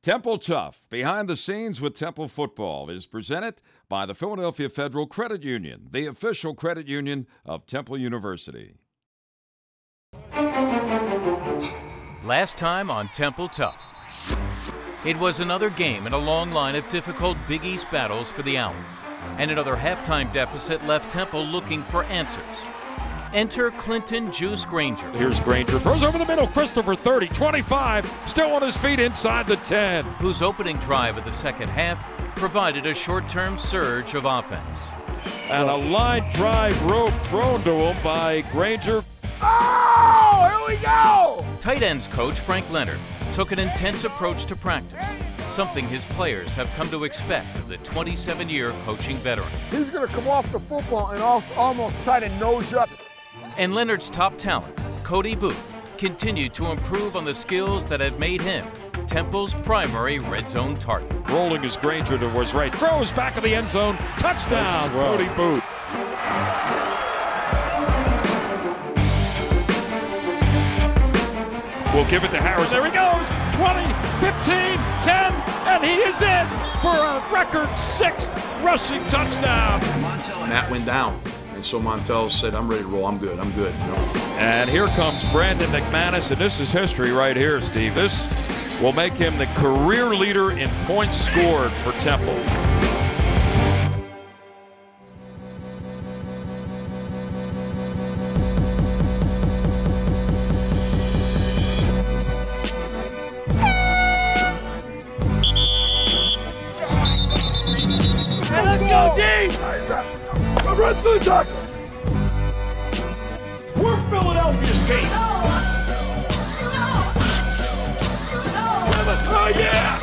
Temple TUFF, Behind the Scenes with Temple Football, is presented by the Philadelphia Federal Credit Union, the official credit union of Temple University. Last time on Temple TUFF. It was another game in a long line of difficult Big East battles for the Owls, and another halftime deficit left Temple looking for answers. Enter Clinton Juice Granger. Here's Granger, throws over the middle, Christopher 30, 25, still on his feet inside the 10. Whose opening drive of the second half provided a short-term surge of offense. And a line drive rope thrown to him by Granger. Oh, here we go! Tight ends coach Frank Leonard took an intense approach to practice, something his players have come to expect of the 27-year coaching veteran. He's going to come off the football and almost try to nose up. And Leonard's top talent, Cody Booth, continued to improve on the skills that had made him Temple's primary red zone target. Rolling as Granger to his right, throws back of the end zone, touchdown, Cody Booth. We'll give it to Harris. There he goes. 20, 15, 10, and he is in for a record 6th rushing touchdown. Matt went down, and so Montel said, I'm ready to roll. I'm good. You know? And here comes Brandon McManus, and this is history right here, Steve. This will make him the career leader in points scored for Temple. Let's go, D! Run through the tackle. We're Philadelphia's team. Oh, yeah!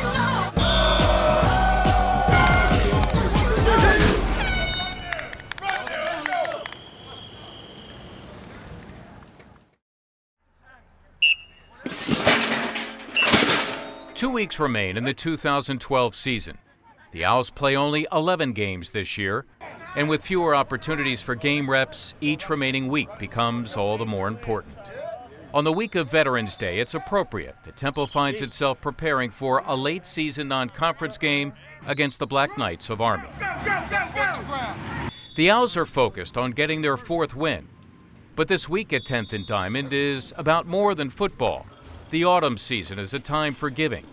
2 weeks remain in the 2012 season. The Owls play only 11 games this year, and with fewer opportunities for game reps, each remaining week becomes all the more important. On the week of Veterans Day, it's appropriate that Temple finds itself preparing for a late-season non-conference game against the Black Knights of Army. The Owls are focused on getting their 4th win, but this week at 10th and Diamond is about more than football. The autumn season is a time for giving.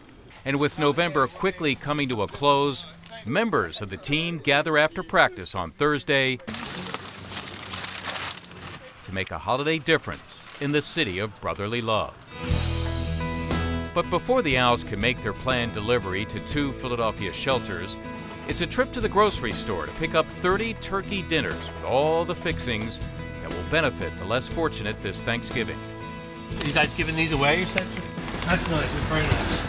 And with November quickly coming to a close, members of the team gather after practice on Thursday to make a holiday difference in the city of brotherly love. But before the Owls can make their planned delivery to 2 Philadelphia shelters, it's a trip to the grocery store to pick up 30 turkey dinners with all the fixings that will benefit the less fortunate this Thanksgiving. Are you guys giving these away, you said? That's nice. That's very nice.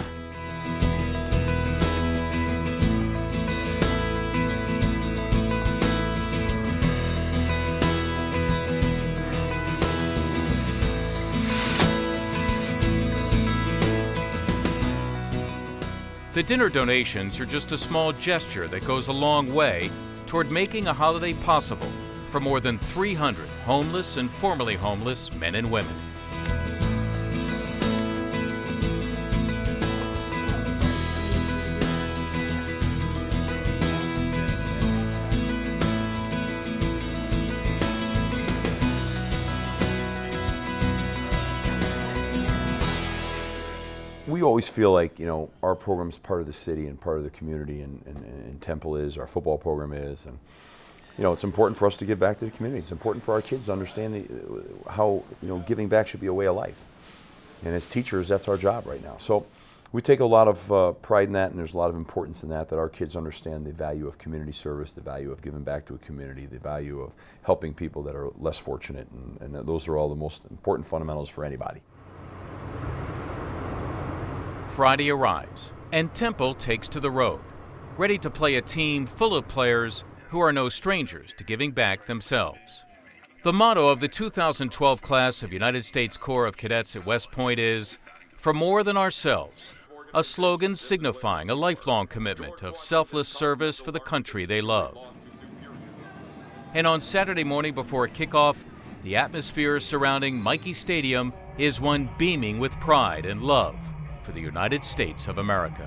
The dinner donations are just a small gesture that goes a long way toward making a holiday possible for more than 300 homeless and formerly homeless men and women. We always feel like, our program is part of the city and part of the community, and Temple is, our football program is, and it's important for us to give back to the community. It's important for our kids to understand how giving back should be a way of life. And as teachers, that's our job right now. So we take a lot of pride in that, and there's a lot of importance in that our kids understand the value of community service, the value of giving back to a community, the value of helping people that are less fortunate, and those are all the most important fundamentals for anybody. Friday arrives, and Temple takes to the road, ready to play a team full of players who are no strangers to giving back themselves. The motto of the 2012 class of United States Corps of Cadets at West Point is, "For more than ourselves," a slogan signifying a lifelong commitment of selfless service for the country they love. And on Saturday morning before kickoff, the atmosphere surrounding Michie Stadium is one beaming with pride and love for the United States of America.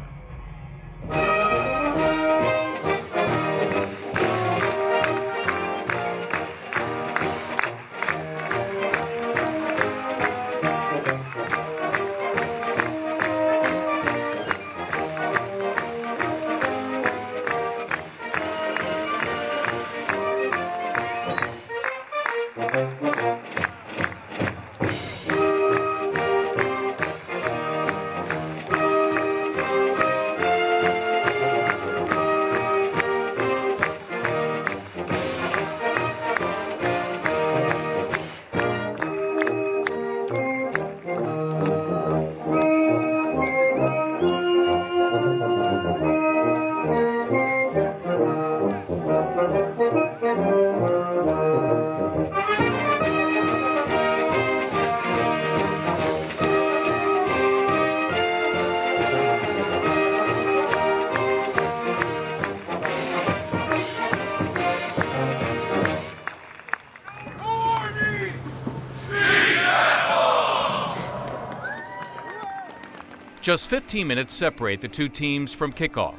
Just 15 minutes separate the two teams from kickoff,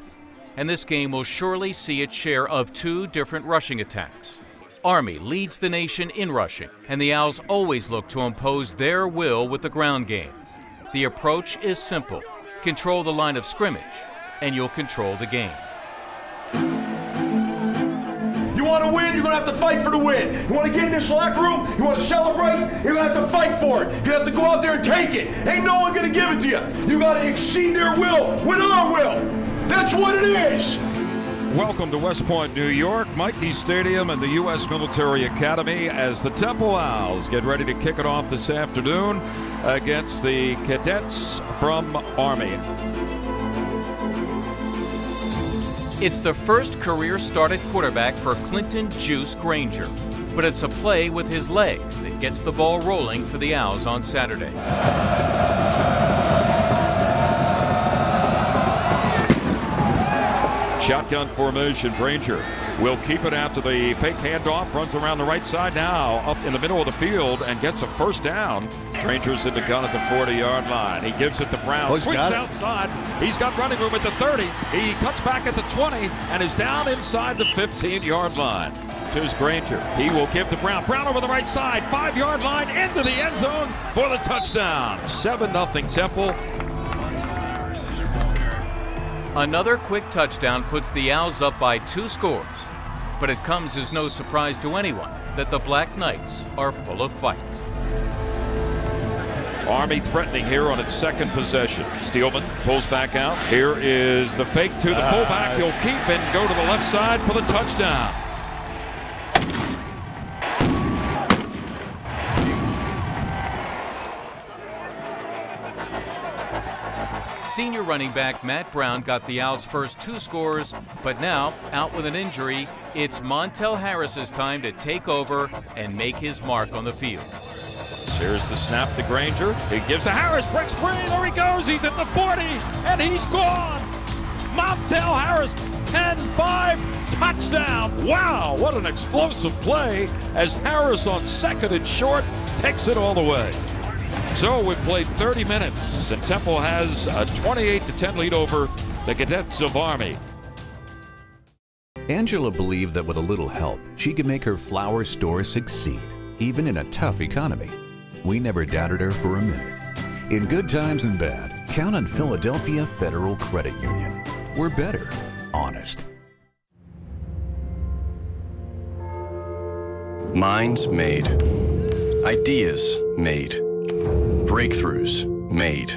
and this game will surely see its share of two different rushing attacks. Army leads the nation in rushing, and the Owls always look to impose their will with the ground game. The approach is simple. Control the line of scrimmage, and you'll control the game. You want to win, you're going to have to fight for the win. You want to get in this locker room, you want to celebrate, you're going to have to fight for it. You're going to have to go out there and take it. Ain't no one going to give it to you. You got to exceed their will with our will. That's what it is. Welcome to West Point, New York, Mikey Stadium and the U.S. Military Academy as the Temple Owls get ready to kick it off this afternoon against the cadets from Army. It's the first career-started quarterback for Clinton Juice Granger, but it's a play with his legs that gets the ball rolling for the Owls on Saturday. Shotgun formation. Granger will keep it after the fake handoff, runs around the right side now, up in the middle of the field, and gets a first down. Granger's in the gun at the 40-yard line. He gives it to Brown, sweeps outside. He's got running room at the 30. He cuts back at the 20 and is down inside the 15-yard line. Here's Granger. He will give to Brown. Brown over the right side, 5-yard line, into the end zone for the touchdown. 7-0 Temple. Another quick touchdown puts the Owls up by 2 scores, but it comes as no surprise to anyone that the Black Knights are full of fight. Army threatening here on its second possession. Steelman pulls back out. Here is the fake to the fullback. He'll keep and go to the left side for the touchdown. Senior running back Matt Brown got the Owls' first 2 scores, but now, out with an injury, it's Montel Harris's time to take over and make his mark on the field. Here's the snap to Granger. He gives to Harris, breaks free, there he goes, he's at the 40, and he's gone! Montel Harris, 10-5, touchdown! Wow, what an explosive play as Harris on second and short takes it all the way. So we've played 30 minutes, and Temple has a 28-10 lead over the Cadets of Army. Angela believed that with a little help, she could make her flower store succeed, even in a tough economy. We never doubted her for a minute. In good times and bad, count on Philadelphia Federal Credit Union. We're better, honest. Minds made. Ideas made. Breakthroughs made.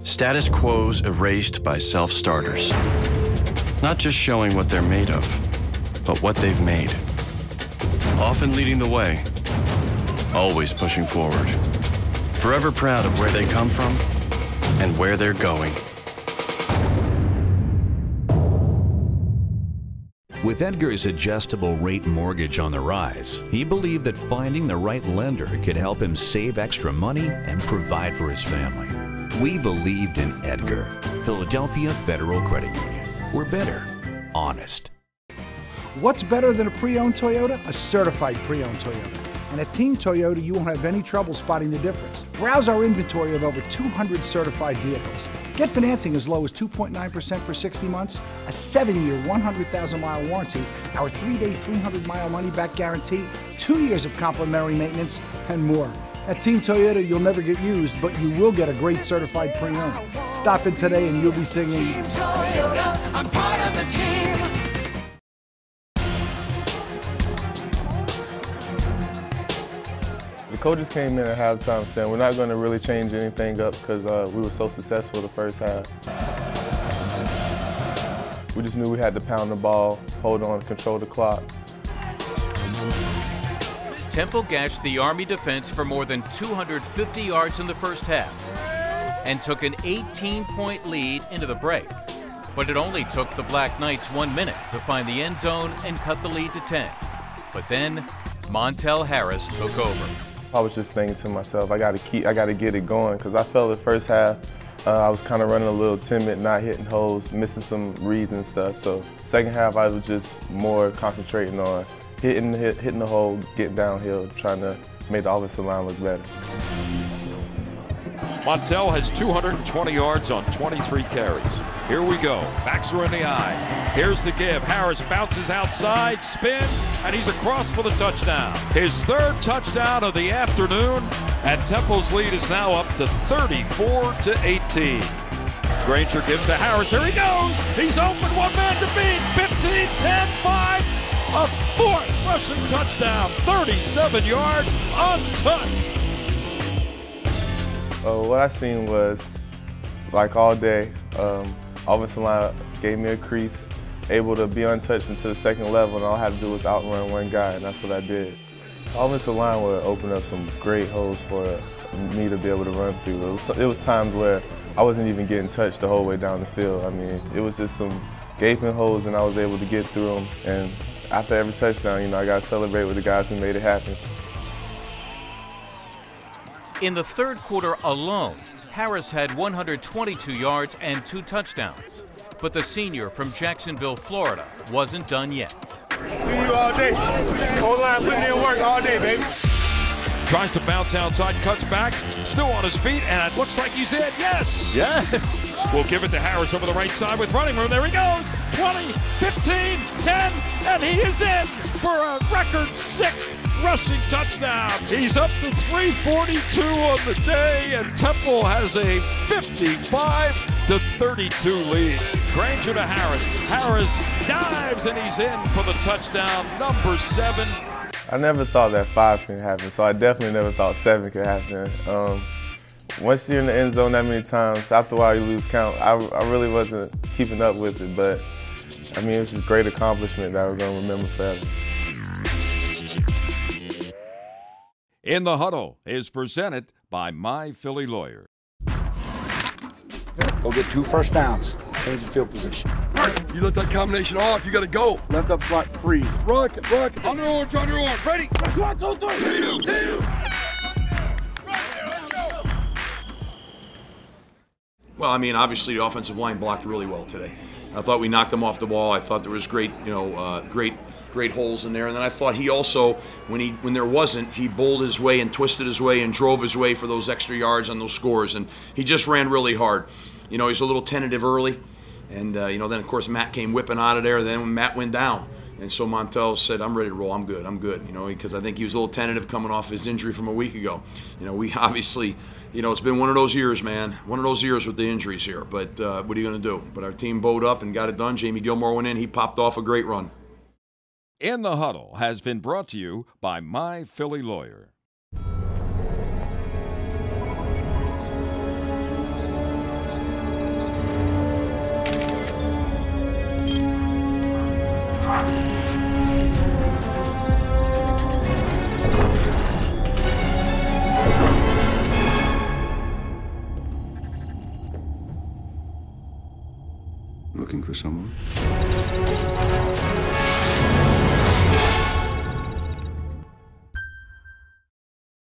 Status quos erased by self-starters. Not just showing what they're made of, but what they've made. Often leading the way, always pushing forward. Forever proud of where they come from and where they're going. With Edgar's adjustable rate mortgage on the rise, he believed that finding the right lender could help him save extra money and provide for his family. We believed in Edgar. Philadelphia Federal Credit Union. We're better, honest. What's better than a pre-owned Toyota? A certified pre-owned Toyota. And at Team Toyota, you won't have any trouble spotting the difference. Browse our inventory of over 200 certified vehicles. Get financing as low as 2.9% for 60 months, a 7-year, 100,000-mile warranty, our 3-day, 300-mile money-back guarantee, 2 years of complimentary maintenance, and more. At Team Toyota, you'll never get used, but you will get a great certified pre-owned. Stop in today and you'll be singing, Team Toyota, I'm part of the team. The coaches came in at halftime saying we're not going to really change anything up because we were so successful the first half. We just knew we had to pound the ball, hold on, control the clock. Temple gashed the Army defense for more than 250 yards in the first half and took an 18-point lead into the break. But it only took the Black Knights 1 minute to find the end zone and cut the lead to 10. But then Montel Harris took over. I was just thinking to myself, I got to get it going, because I felt the first half I was kind of running a little timid, not hitting holes, missing some reads and stuff. So second half I was just more concentrating on hitting the hole, getting downhill, trying to make the offensive line look better. Montel has 220 yards on 23 carries. Here we go. Backs are in the eye. Here's the give. Harris bounces outside, spins, and he's across for the touchdown. His third touchdown of the afternoon, and Temple's lead is now up to 34-18. Granger gives to Harris. Here he goes. He's open. One man to beat. 15, 10, 5. A fourth rushing touchdown. 37 yards untouched. What I seen was, like all day, offensive line gave me a crease, able to be untouched into the second level, and all I had to do was outrun one guy, and that's what I did. The offensive line would open up some great holes for me to be able to run through. It was times where I wasn't even getting touched the whole way down the field. I mean, it was just some gaping holes, and I was able to get through them. And after every touchdown, you know, I got to celebrate with the guys who made it happen. In the third quarter alone, Harris had 122 yards and 2 touchdowns. But the senior from Jacksonville, Florida, wasn't done yet. See you all day. O-line putting in work all day, baby. Tries to bounce outside, cuts back, still on his feet, and it looks like he's in. Yes! Yes! We'll give it to Harris over the right side with running room. There he goes. 20, 15, 10, and he is in for a record 6th rushing touchdown. He's up to 342 on the day, and Temple has a 55-32 lead. Granger to Harris. Harris dives, and he's in for the touchdown, number 7. I never thought that 5 could happen, so I definitely never thought 7 could happen. Once you're in the end zone that many times, after a while you lose count. I really wasn't keeping up with it, but I mean, it's a great accomplishment that we're going to remember forever. In the Huddle is presented by My Philly Lawyer. Go get 2 first downs. Change the field position. You let that combination off, you got to go. Left up slot, freeze. Rock, under orange, ready. 1, 2, 3. Well, I mean, obviously the offensive line blocked really well today. I thought we knocked them off the ball. I thought there was great, great holes in there. And then I thought he also, when there wasn't, he bowled his way and twisted his way and drove his way for those extra yards on those scores. And he just ran really hard. You know, he's a little tentative early. And, then, of course, Matt came whipping out of there. Then when Matt went down. And so Montel said, I'm ready to roll. I'm good, because I think he was a little tentative coming off his injury from a week ago. We obviously, it's been one of those years, man. One of those years with the injuries here. But what are you going to do? But our team bowed up and got it done. Jamie Gilmore went in. He popped off a great run. In the Huddle has been brought to you by My Philly Lawyer. Looking for someone?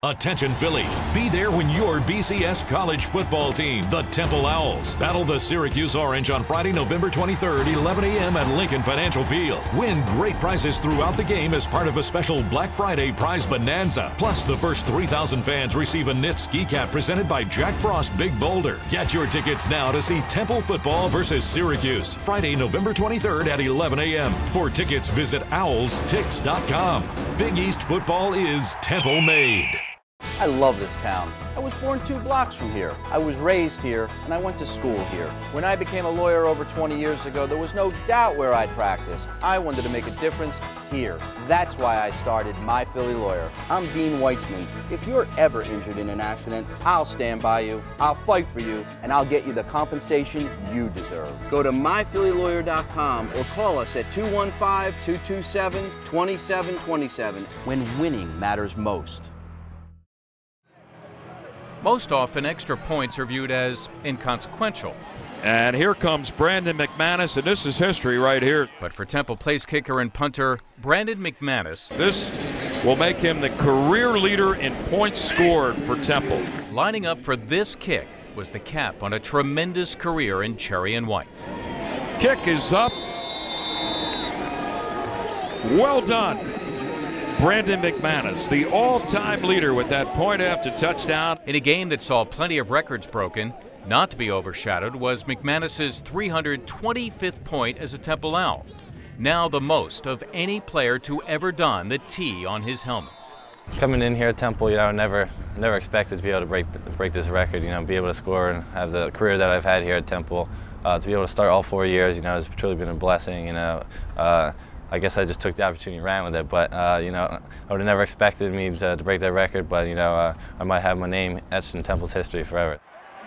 Attention Philly, be there when your BCS college football team, the Temple Owls, battle the Syracuse Orange on Friday, November 23rd, 11 a.m. at Lincoln Financial Field. Win great prizes throughout the game as part of a special Black Friday prize bonanza. Plus, the first 3,000 fans receive a knit ski cap presented by Jack Frost Big Boulder. Get your tickets now to see Temple football versus Syracuse, Friday, November 23rd at 11 a.m. For tickets, visit owlstix.com. Big East football is Temple made. I love this town. I was born 2 blocks from here. I was raised here, and I went to school here. When I became a lawyer over 20 years ago, there was no doubt where I'd practice. I wanted to make a difference here. That's why I started My Philly Lawyer. I'm Dean Weitzman. If you're ever injured in an accident, I'll stand by you, I'll fight for you, and I'll get you the compensation you deserve. Go to myphillylawyer.com or call us at 215-227-2727 when winning matters most. Most often, extra points are viewed as inconsequential. And here comes Brandon McManus, and this is history right here. But for Temple place kicker and punter Brandon McManus, this will make him the career leader in points scored for Temple. Lining up for this kick was the cap on a tremendous career in cherry and white. Kick is up. Well done. Brandon McManus, the all-time leader with that point after touchdown. In a game that saw plenty of records broken, not to be overshadowed was McManus's 325th point as a Temple Owl, now the most of any player to ever don the T on his helmet. Coming in here at Temple, I never expected to be able to break this record, be able to score and have the career that I've had here at Temple. To be able to start all 4 years, has truly been a blessing, I guess I just took the opportunity and ran with it, but I would have never expected me to break that record, but I might have my name etched in Temple's history forever.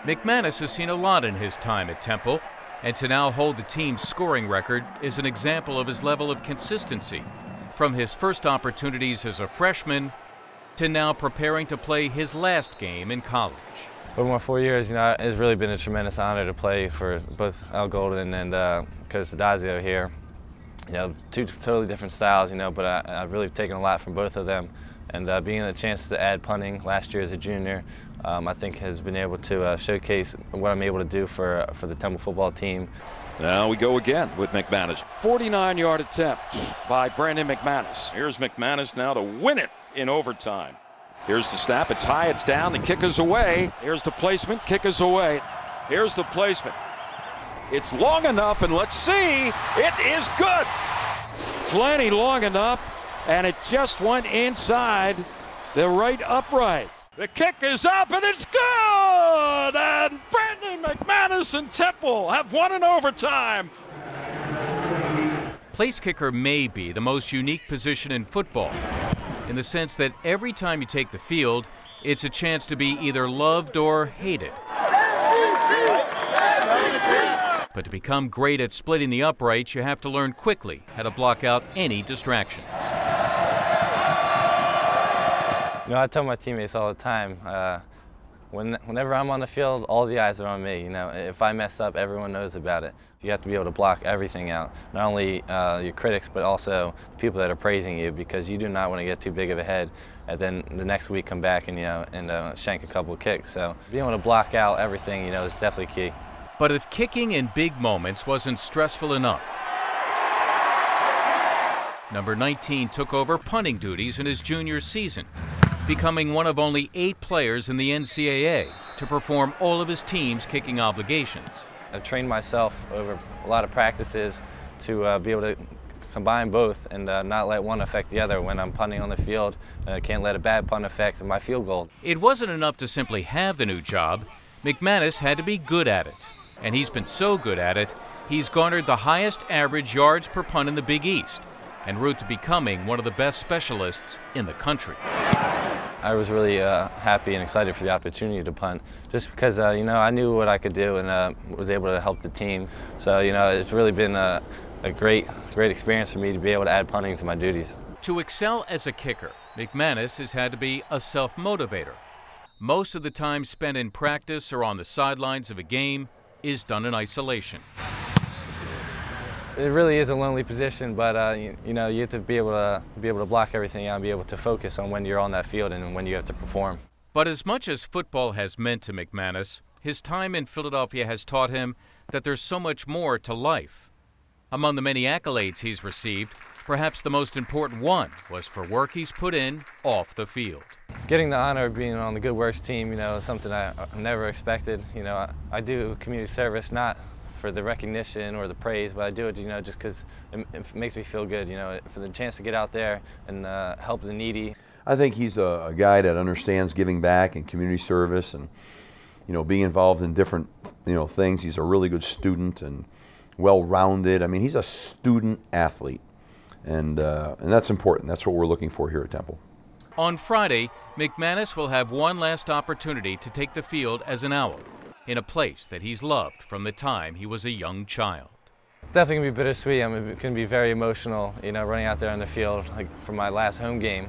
McManus has seen a lot in his time at Temple, and to now hold the team's scoring record is an example of his level of consistency, from his first opportunities as a freshman to now preparing to play his last game in college. Over my 4 years, it's really been a tremendous honor to play for both Al Golden and Coach D'Adazio here. 2 totally different styles, but I've really taken a lot from both of them. And being a chance to add punting last year as a junior, I think has been able to showcase what I'm able to do for the Temple football team. Now we go again with McManus. 49-yard attempt by Brandon McManus. Here's McManus now to win it in overtime. Here's the snap. It's high, it's down, the kick is away. Here's the placement, kick is away. Here's the placement. It's long enough, and let's see, it is good. Plenty long enough, and it just went inside the right upright. The kick is up, and it's good! And Brandon McManus and Temple have won in overtime. Place kicker may be the most unique position in football, in the sense that every time you take the field, it's a chance to be either loved or hated. But to become great at splitting the uprights, you have to learn quickly how to block out any distractions. I tell my teammates all the time, whenever I'm on the field, all the eyes are on me. If I mess up, everyone knows about it. You have to be able to block everything out, not only your critics, but also people that are praising you, because you do not want to get too big of a head and then the next week come back and shank a couple of kicks. So being able to block out everything, is definitely key. But if kicking in big moments wasn't stressful enough, number 19 took over punting duties in his junior season, becoming one of only 8 players in the NCAA to perform all of his team's kicking obligations. I've trained myself over a lot of practices to be able to combine both and not let one affect the other when I'm punting on the field. I can't let a bad punt affect my field goal. It wasn't enough to simply have the new job. McManus had to be good at it. And he's been so good at it, he's garnered the highest average yards per punt in the Big East, en route to becoming one of the best specialists in the country. I was really happy and excited for the opportunity to punt, just because I knew what I could do and was able to help the team. So it's really been a great experience for me to be able to add punting to my duties. To excel as a kicker, McManus has had to be a self-motivator. Most of the time spent in practice or on the sidelines of a game is done in isolation. It really is a lonely position, but you know, you have to be able to block everything out and be able to focus on when you're on that field and when you have to perform. But as much as football has meant to McManus, his time in Philadelphia has taught him that there's so much more to life. Among the many accolades he's received, perhaps the most important one was for work he's put in off the field. Getting the honor of being on the Good Works team, you know, is something I never expected. You know, I do community service not for the recognition or the praise, but I do it, you know, just because it makes me feel good, you know, for the chance to get out there and help the needy. I think he's a guy that understands giving back and community service and, you know, being involved in different, you know, things. He's a really good student and well-rounded. I mean, he's a student athlete, and that's important. That's what we're looking for here at Temple. On Friday, McManus will have one last opportunity to take the field as an Owl in a place that he's loved from the time he was a young child. Definitely going to be bittersweet. I mean, it's going to be very emotional, you know, running out there on the field like for my last home game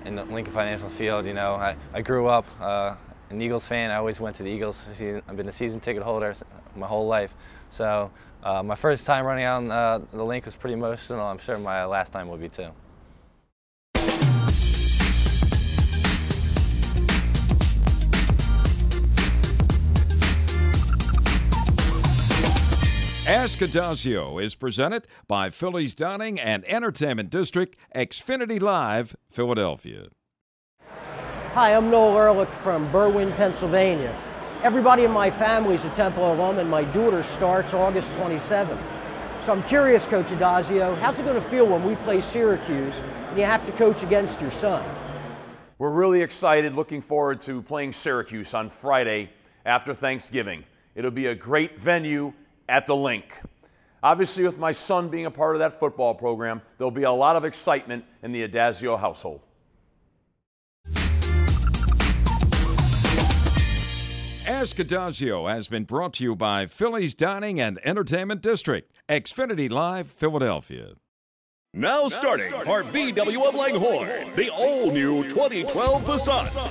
in the Lincoln Financial Field. You know, I grew up an Eagles fan. I always went to the Eagles. I've been a season ticket holder my whole life. So my first time running out on the link was pretty emotional. I'm sure my last time will be too. Ask Adazio is presented by Phillies Dining and Entertainment District, Xfinity Live, Philadelphia. Hi, I'm Noel Ehrlich from Berwyn, Pennsylvania. Everybody in my family is a Temple alum, and my daughter starts August 27th. So I'm curious, Coach Adazio, how's it going to feel when we play Syracuse and you have to coach against your son? We're really excited, looking forward to playing Syracuse on Friday after Thanksgiving. It'll be a great venue at the Link. Obviously, with my son being a part of that football program, there'll be a lot of excitement in the Adazio household. Ask Adazio has been brought to you by Phillies Dining and Entertainment District, Xfinity Live, Philadelphia. Now starting for VW of Langhorne, the all-new 2012 Passat.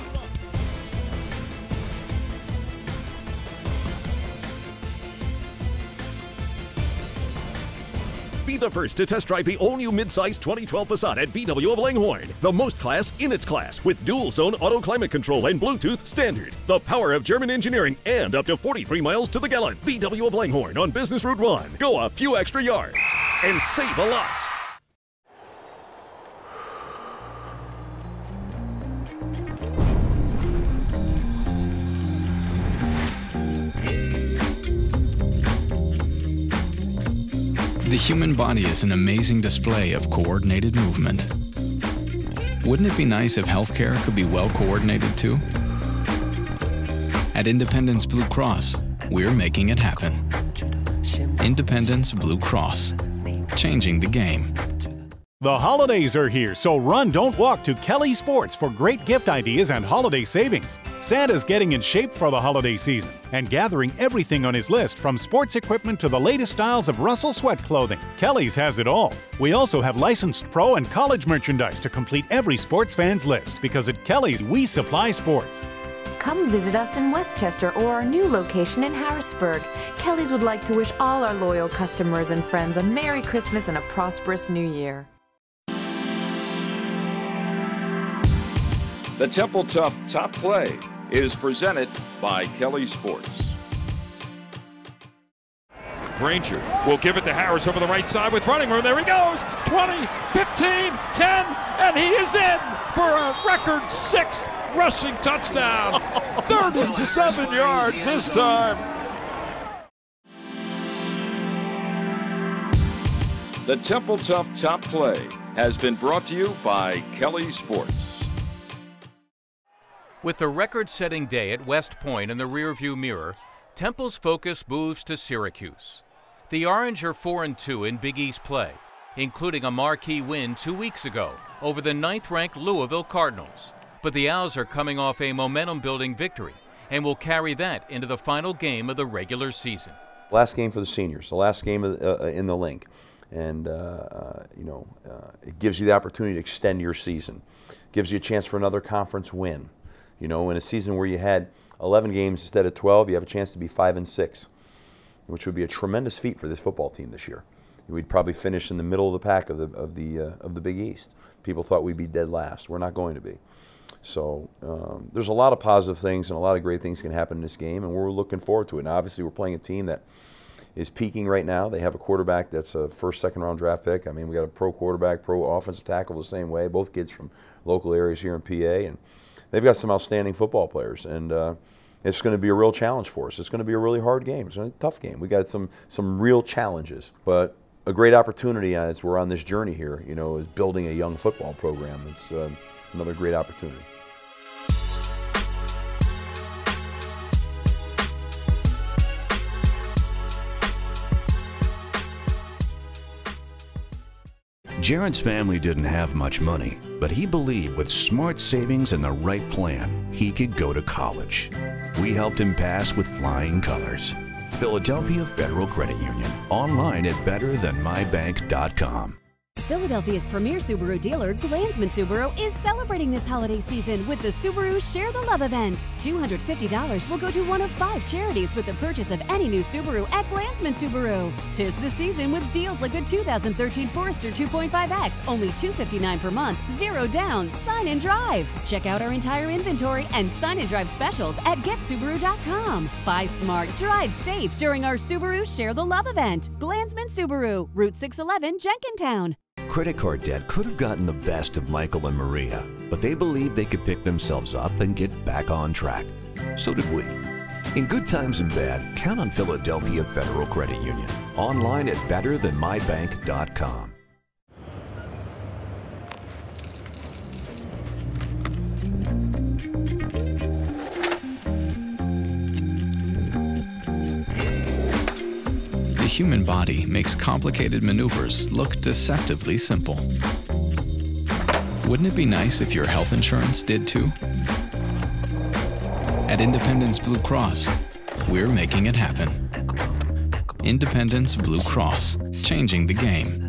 Be the first to test drive the all-new mid-size 2012 Passat at VW of Langhorne. The most class in its class with dual-zone auto climate control and Bluetooth standard. The power of German engineering and up to 43 miles to the gallon. VW of Langhorne on Business Route 1. Go a few extra yards and save a lot. The human body is an amazing display of coordinated movement. Wouldn't it be nice if healthcare could be well coordinated too? At Independence Blue Cross, we're making it happen. Independence Blue Cross, changing the game. The holidays are here, so run, don't walk to Kelly Sports for great gift ideas and holiday savings. Santa's getting in shape for the holiday season and gathering everything on his list from sports equipment to the latest styles of Russell Sweat clothing. Kelly's has it all. We also have licensed pro and college merchandise to complete every sports fan's list, because at Kelly's, we supply sports. Come visit us in Westchester or our new location in Harrisburg. Kelly's would like to wish all our loyal customers and friends a Merry Christmas and a prosperous New Year. The Temple TUFF Top Play is presented by Kelly Sports. Granger will give it to Harris over the right side with running room. There he goes. 20, 15, 10, and he is in for a record 6th rushing touchdown. 37 yards this time. The Temple TUFF Top Play has been brought to you by Kelly Sports. With the record-setting day at West Point in the rearview mirror, Temple's focus moves to Syracuse. The Orange are 4-2 in Big East play, including a marquee win 2 weeks ago over the 9th-ranked Louisville Cardinals. But the Owls are coming off a momentum-building victory and will carry that into the final game of the regular season. Last game for the seniors, the last game in the Link. And, it gives you the opportunity to extend your season. Gives you a chance for another conference win. You know, in a season where you had 11 games instead of 12, you have a chance to be 5-6, which would be a tremendous feat for this football team this year. we'd probably finish in the middle of the pack of the Big East. People thought we'd be dead last. We're not going to be. So there's a lot of positive things and a lot of great things can happen in this game, and we're looking forward to it. And obviously, we're playing a team that is peaking right now. They have a quarterback that's a first, second-round draft pick. I mean, we got a pro quarterback, pro offensive tackle the same way. Both kids from local areas here in PA, and they've got some outstanding football players. And it's going to be a real challenge for us. It's going to be a really hard game. It's a tough game. We got some real challenges, but a great opportunity as we're on this journey here, you know, is building a young football program. It's another great opportunity. Jared's family didn't have much money, but he believed with smart savings and the right plan, he could go to college. We helped him pass with flying colors. Philadelphia Federal Credit Union. Online at betterthanmybank.com. Philadelphia's premier Subaru dealer, Glansman Subaru, is celebrating this holiday season with the Subaru Share the Love event. $250 will go to one of 5 charities with the purchase of any new Subaru at Glansman Subaru. 'Tis the season with deals like a 2013 Forester 2.5X, only $259 per month, 0 down, sign and drive. Check out our entire inventory and sign and drive specials at getsubaru.com. Buy smart, drive safe during our Subaru Share the Love event. Glansman Subaru, Route 611, Jenkintown. Credit card debt could have gotten the best of Michael and Maria, but they believed they could pick themselves up and get back on track. So did we. In good times and bad, count on Philadelphia Federal Credit Union. Online at betterthanmybank.com. The human body makes complicated maneuvers look deceptively simple. Wouldn't it be nice if your health insurance did too? At Independence Blue Cross, we're making it happen. Independence Blue Cross, changing the game.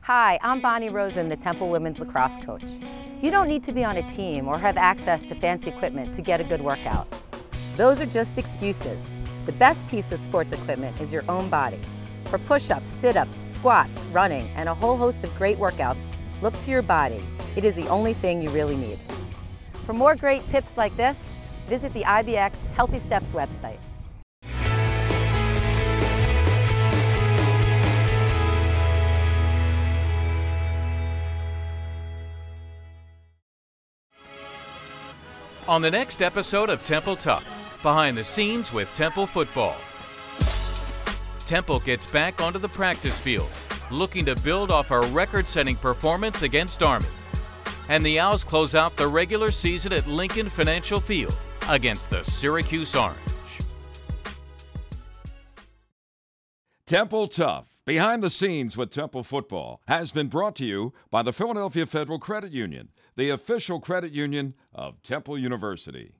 Hi, I'm Bonnie Rosen, the Temple Women's Lacrosse coach. You don't need to be on a team or have access to fancy equipment to get a good workout. Those are just excuses. The best piece of sports equipment is your own body. For push-ups, sit-ups, squats, running, and a whole host of great workouts, look to your body. It is the only thing you really need. For more great tips like this, visit the IBX Healthy Steps website. On the next episode of Temple Tough, behind the scenes with Temple football. Temple gets back onto the practice field, looking to build off our record-setting performance against Army. And the Owls close out the regular season at Lincoln Financial Field against the Syracuse Orange. Temple Tough, behind the scenes with Temple football, has been brought to you by the Philadelphia Federal Credit Union, the official credit union of Temple University.